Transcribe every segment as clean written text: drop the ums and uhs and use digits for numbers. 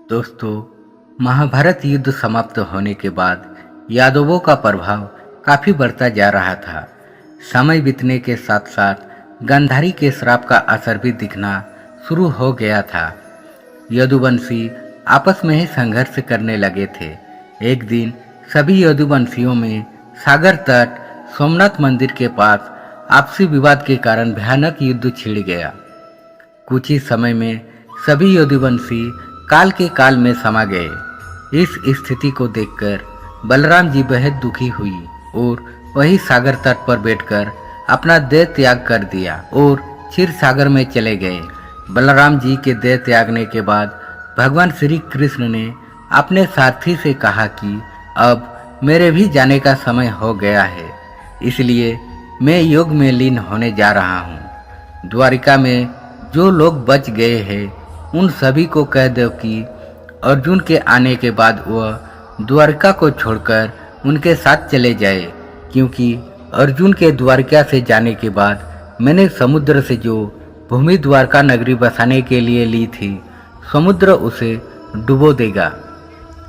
दोस्तों, महाभारत युद्ध समाप्त होने के बाद यादवों का प्रभाव काफी बढ़ता जा रहा था। समय बीतने के साथ साथ गांधारी के श्राप का असर भी दिखना शुरू हो गया था। यदुवंशी आपस में ही संघर्ष करने लगे थे। एक दिन सभी यदुवंशियों में सागर तट सोमनाथ मंदिर के पास आपसी विवाद के कारण भयानक युद्ध छिड़ गया। कुछ ही समय में सभी यदुवंशी काल के काल में समा गए। इस स्थिति को देखकर बलराम जी बेहद दुखी हुई और वही सागर तट पर बैठकर अपना देह त्याग कर दिया और क्षीर सागर में चले गए। बलराम जी के देह त्यागने के बाद भगवान श्री कृष्ण ने अपने सारथी से कहा कि अब मेरे भी जाने का समय हो गया है, इसलिए मैं योग में लीन होने जा रहा हूँ। द्वारिका में जो लोग बच गए हैं उन सभी को कह दो कि अर्जुन के आने के बाद वह द्वारिका को छोड़कर उनके साथ चले जाए, क्योंकि अर्जुन के द्वारिका से जाने के बाद मैंने समुद्र से जो भूमि द्वारका नगरी बसाने के लिए ली थी, समुद्र उसे डुबो देगा।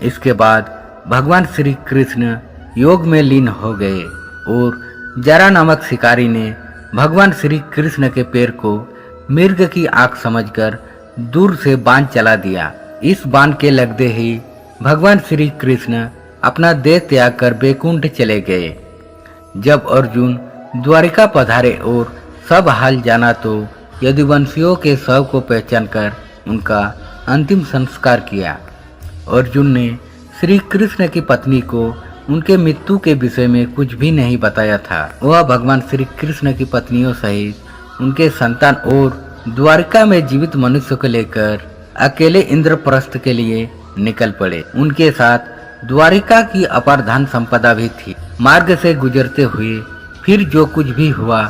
इसके बाद भगवान श्री कृष्ण योग में लीन हो गए और जरा नामक शिकारी ने भगवान श्री कृष्ण के पैर को मृग की आंख समझकर दूर से बाण चला दिया। इस बाण के लगते ही भगवान श्री कृष्ण अपना देह त्याग कर बैकुंठ चले गए। जब अर्जुन द्वारिका पधारे और सब हाल जाना तो यदुवंशियों के शव को पहचान कर उनका अंतिम संस्कार किया। अर्जुन ने श्री कृष्ण की पत्नी को उनके मृत्यु के विषय में कुछ भी नहीं बताया था। वह भगवान श्री कृष्ण की पत्नियों सहित उनके संतान और द्वारिका में जीवित मनुष्य को लेकर अकेले इंद्रप्रस्थ के लिए निकल पड़े। उनके साथ द्वारिका की अपार धन संपदा भी थी। मार्ग से गुजरते हुए फिर जो कुछ भी हुआ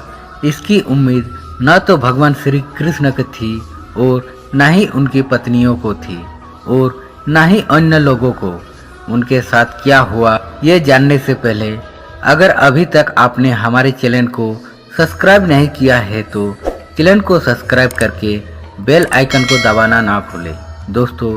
इसकी उम्मीद न तो भगवान श्री कृष्ण को थी और न ही उनकी पत्नियों को थी और न ही अन्य लोगों को। उनके साथ क्या हुआ ये जानने से पहले अगर अभी तक आपने हमारे चैनल को सब्सक्राइब नहीं किया है तो चैनल को सब्सक्राइब करके बेल आइकन को दबाना ना भूलें। दोस्तों,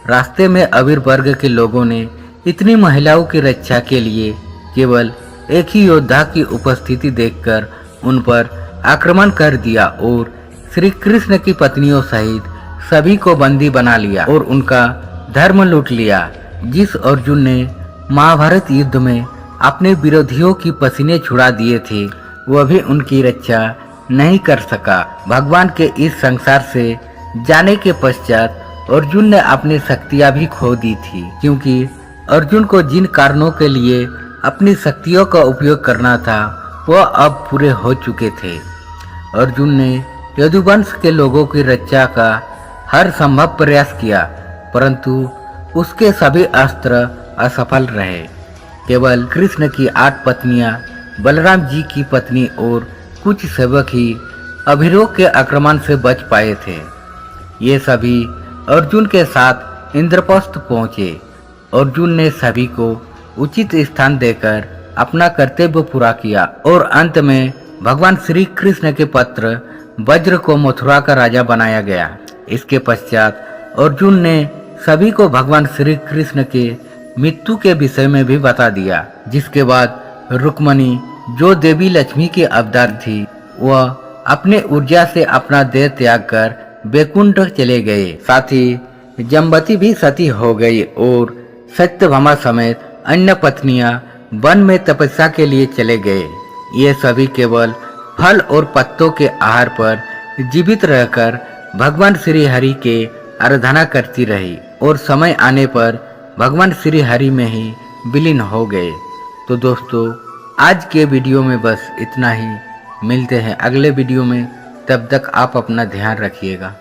रास्ते में अवीर वर्ग के लोगों ने इतनी महिलाओं की रक्षा के लिए केवल एक ही योद्धा की उपस्थिति देखकर उन पर आक्रमण कर दिया और श्री कृष्ण की पत्नियों सहित सभी को बंदी बना लिया और उनका धर्म लूट लिया। जिस अर्जुन ने महाभारत युद्ध में अपने विरोधियों की पसीने छुड़ा दिए थे, वह भी उनकी रक्षा नहीं कर सका। भगवान के इस संसार से जाने के पश्चात अर्जुन ने अपनी शक्तियां भी खो दी थी, क्योंकि अर्जुन को जिन कारणों के लिए अपनी शक्तियों का उपयोग करना था वह अब पूरे हो चुके थे। अर्जुन ने यदुवंश के लोगों की रक्षा का हर संभव प्रयास किया, परंतु उसके सभी अस्त्र असफल रहे। केवल कृष्ण की 8 पत्नियां, बलराम जी की पत्नी और कुछ सेवक ही अभिरोह के आक्रमण से बच पाए थे। ये सभी अर्जुन के साथ इंद्रप्रस्थ पहुंचे। अर्जुन ने सभी को उचित स्थान देकर अपना कर्तव्य पूरा किया और अंत में भगवान श्री कृष्ण के पुत्र वज्र को मथुरा का राजा बनाया गया। इसके पश्चात अर्जुन ने सभी को भगवान श्री कृष्ण के मृत्यु के विषय में भी बता दिया, जिसके बाद रुक्मणी जो देवी लक्ष्मी की अवतार थी वह अपने ऊर्जा से अपना देह त्याग कर बैकुंठ चले गए। साथ ही जम्बती भी सती हो गई और सत्यभामा समेत अन्य पत्नियां वन में तपस्या के लिए चले गए। ये सभी केवल फल और पत्तों के आहार पर जीवित रहकर भगवान श्री हरि के आराधना करती रही और समय आने पर भगवान श्री हरि में ही विलीन हो गए। तो दोस्तों, आज के वीडियो में बस इतना ही। मिलते हैं अगले वीडियो में, तब तक आप अपना ध्यान रखिएगा।